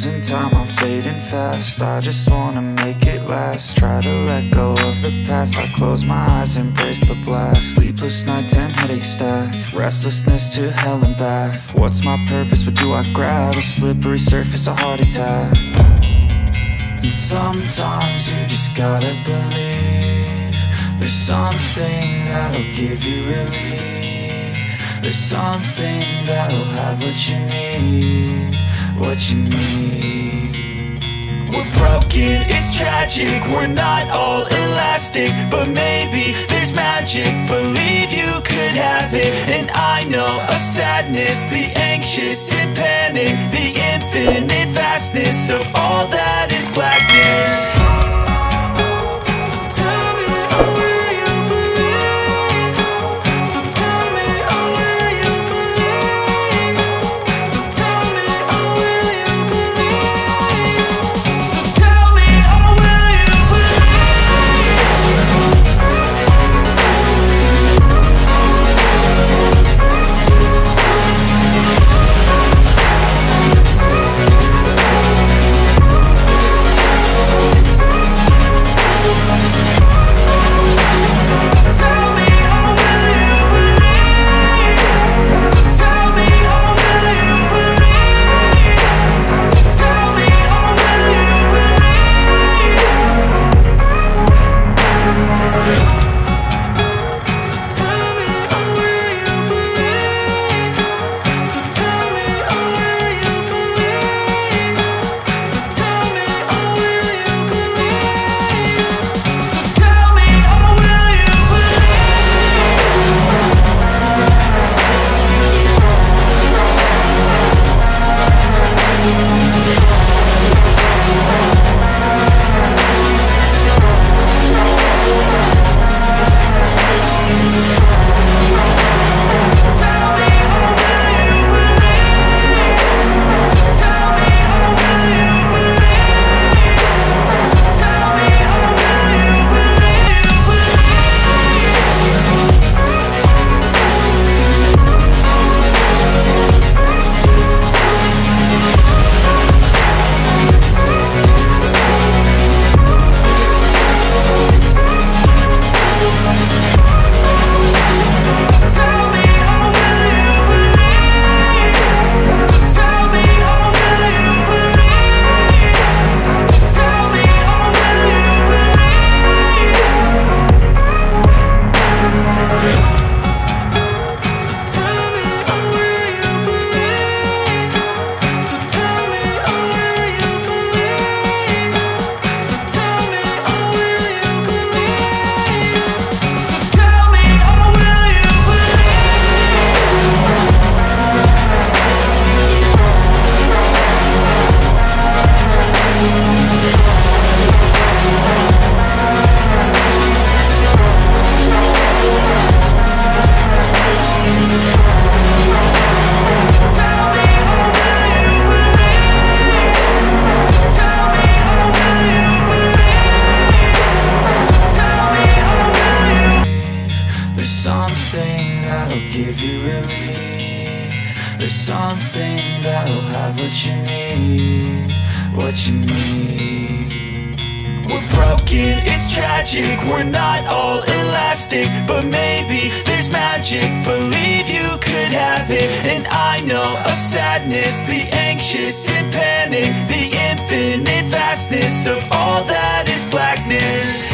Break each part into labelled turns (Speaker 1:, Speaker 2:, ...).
Speaker 1: losing time, I'm fading fast. I just wanna make it last. Try to let go of the past. I close my eyes, embrace the blast. Sleepless nights and headache stack. Restlessness to hell and back. What's my purpose, what do I grab? A slippery surface, a heart attack. And sometimes you just gotta believe there's something that'll give you relief. There's something that'll have what you need, what you need. We're broken, it's tragic, we're not all elastic, but maybe there's magic. Believe you could have it, and I know of sadness, the anxious and panic, the infinite vastness of all that is blackness. There's something that'll have what you need, what you need. We're broken, it's tragic, we're not all elastic, but maybe there's magic. Believe you could have it, and I know of sadness, the anxious and panic, the infinite vastness of all that is blackness.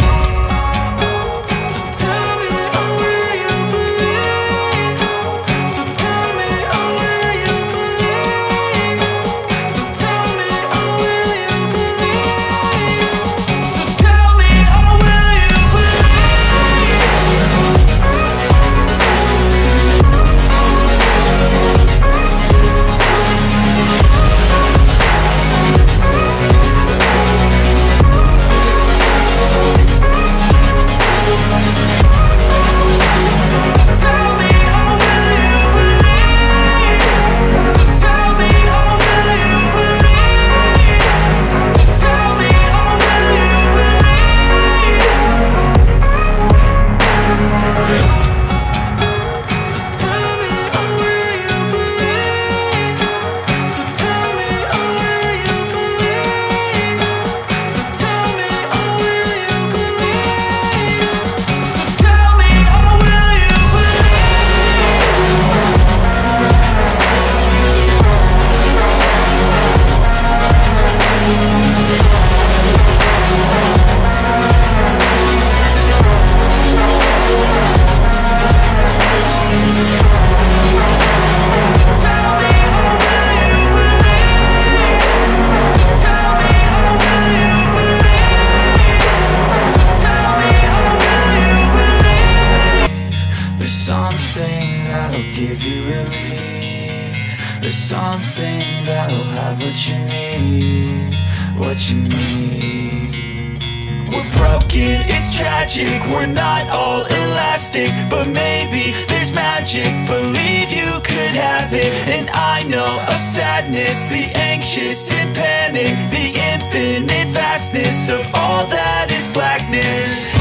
Speaker 1: that'll give you relief. There's something that'll have what you need, what you need. We're broken, it's tragic, we're not all elastic, but maybe there's magic, believe you could have it. And I know of sadness, the anxious and panic, the infinite vastness of all that is blackness.